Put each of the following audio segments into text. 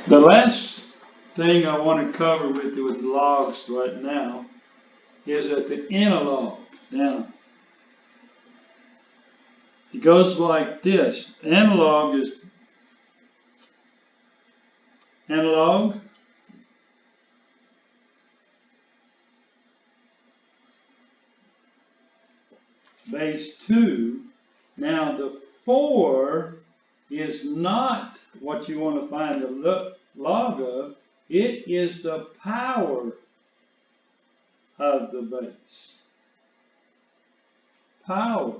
The last thing I want to cover with you with logs right now is at the analog. Now, it goes like this. Analog is analog, base 2. Now, the 4 is not what you want to find the log of. It is the power of the base. Power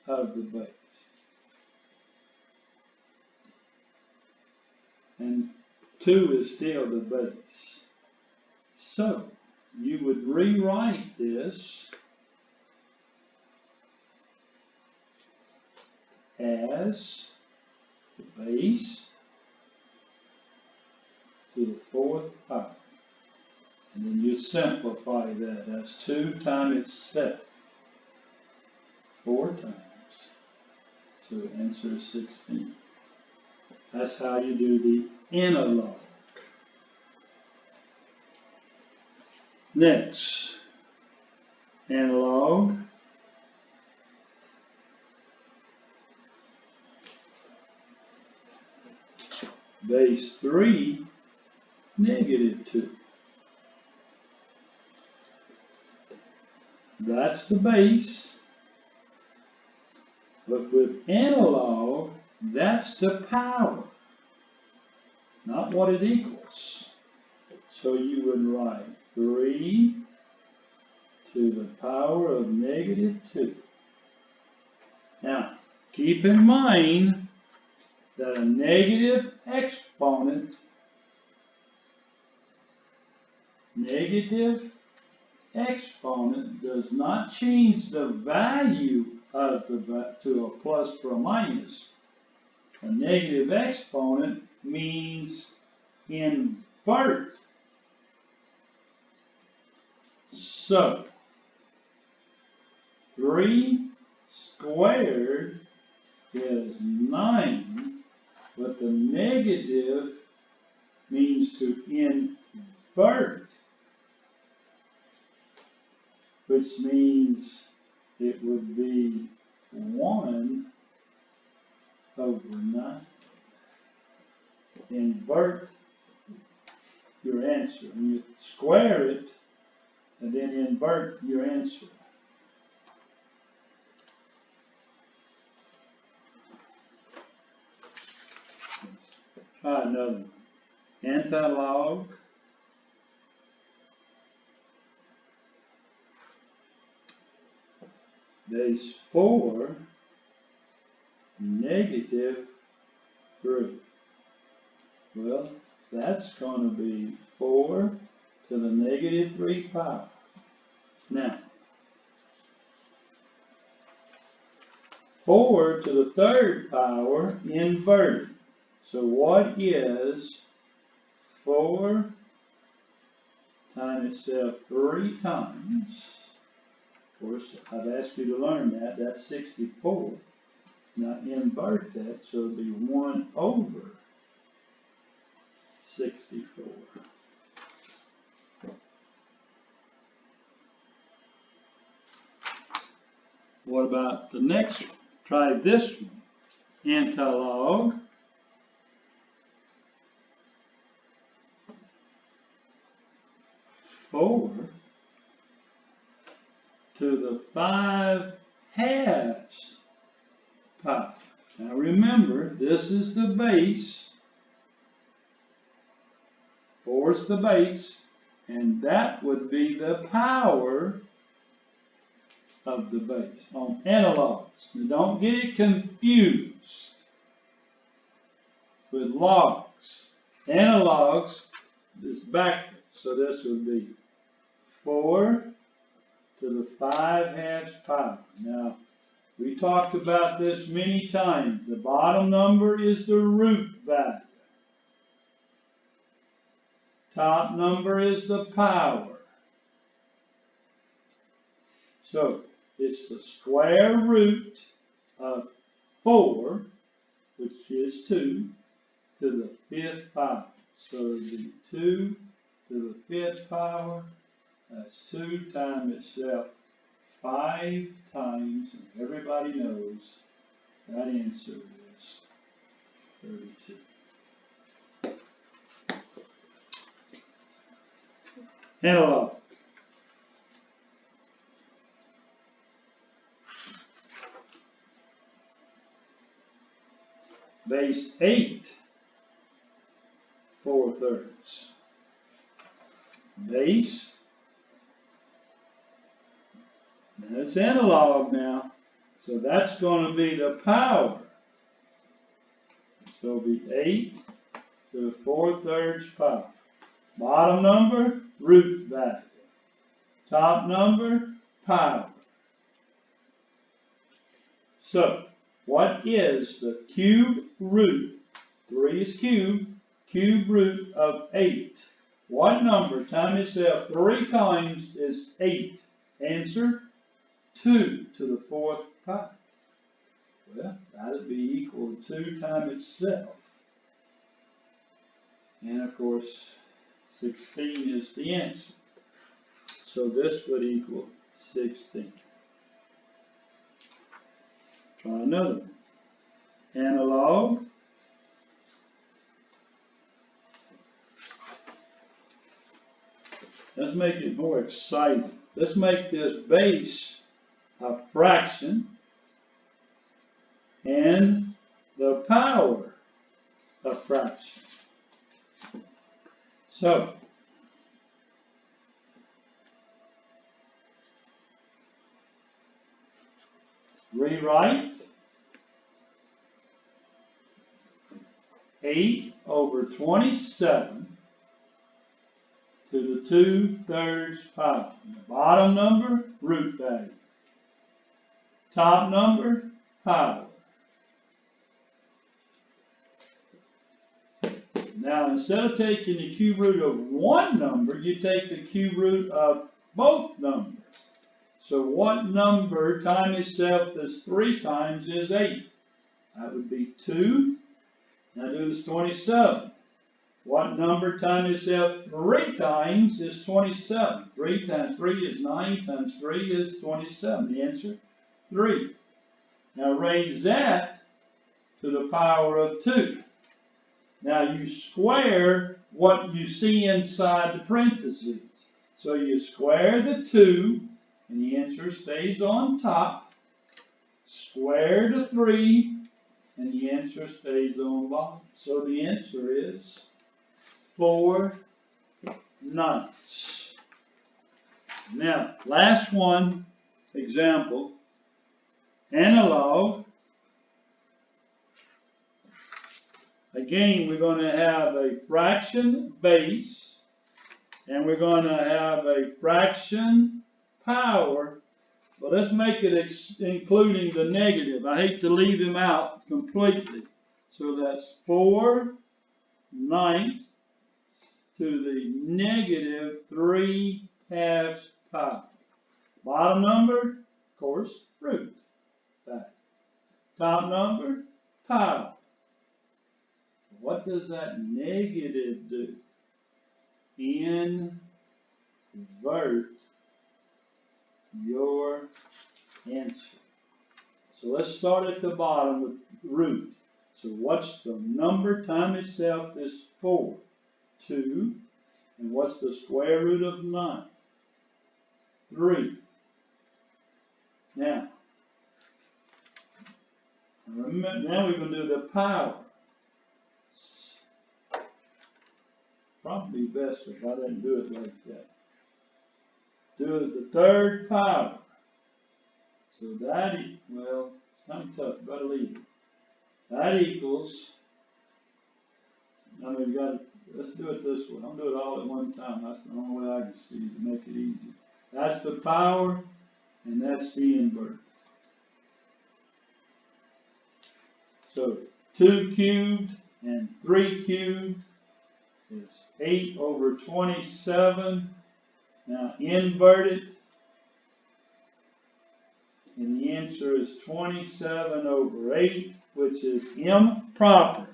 of the base. And 2 is still the base. So, you would rewrite this as the base to the 4th power. And then you simplify that. That's 2 times itself. 4 times. So the answer is 16. That's how you do the analog. Next, analog. Base 3, -2. That's the base. But with analog, that's the power, not what it equals. So you would write 3 to the power of -2. Now, keep in mind that a negative exponent does not change the value of to a plus or a minus. A negative exponent means invert. So, 3 squared is 9, but the negative means to invert, which means it would be 1 over 9. Invert your answer. And you square it and then invert your answer. Try another one. Antilog. Base 4, -3. Well, that's going to be 4 to the -3 power. Now, 4 to the 3rd power inverted. So what is 4 times itself 3 times? Of course, I've asked you to learn that. That's 64. Now invert that, so it'll be 1 over 64. What about the next one? Try this one. Antilog. To the 5/2 power. Now remember, this is the base. 4 is the base, and that would be the power of the base on analogs. Now don't get it confused with logs. Analogs is backwards, so this would be 4 to the 5/2 power. Now, we talked about this many times. The bottom number is the root value. Top number is the power. So, it's the square root of 4, which is 2, to the 5th power. So it would be 2 to the 5th power. That's 2 times itself 5 times, and everybody knows that answer is 32. Analog. Base 8 4/3. Base. That's analog now. So that's going to be the power. So it'll be 8 to the 4/3 power. Bottom number, root value. Top number, power. So, what is the cube root? 3 is cube root of 8. What number times itself 3 times is 8? Answer, 2 to the 4th power. Well, that would be equal to 2 times itself. And of course, 16 is the answer. So this would equal 16. Try another one. Analog. Let's make it more exciting. Let's make this base a fraction and the power a fraction. So, rewrite 8 over 27 to the 2/3 power. The bottom number, root value. Top number, power. Now, instead of taking the cube root of one number, you take the cube root of both numbers. So what number times itself is 3 times is 8? That would be 2. Now do this 27. What number times itself 3 times is 27? 3 times 3 is 9 times 3 is 27. The answer, 3. Now raise that to the power of 2. Now you square what you see inside the parentheses. So you square the 2, and the answer stays on top. Square the 3, and the answer stays on bottom. So the answer is 4/9. Now, last one, example. Analog. Again, we're going to have a fraction base, and we're going to have a fraction power, but let's make it including the negative. I hate to leave them out completely. So that's 4/9 to the negative 3/2 power. Bottom number, of course, root. Top number, power. What does that negative do? Invert your answer. So let's start at the bottom with root. So what's the number times itself is 4? 2. And what's the square root of 9? 3. Now we're going to do the power. Probably best if I didn't do it like that. Do it the 3rd power. So that, well, it's kind of tough, but leave it. That equals, let's do it this way. I'm going to do it all at one time. That's the only way I can see to make it easy. That's the power, and that's the invert. So 2 cubed and 3 cubed is 8 over 27. Now invert it, and the answer is 27 over 8, which is improper.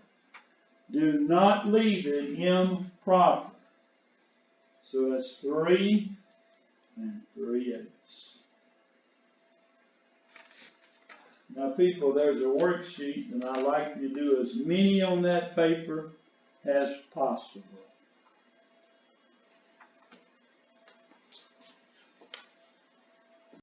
Do not leave it improper. So that's 3 and 3/8. Now people, there's a worksheet, and I like you to do as many on that paper as possible.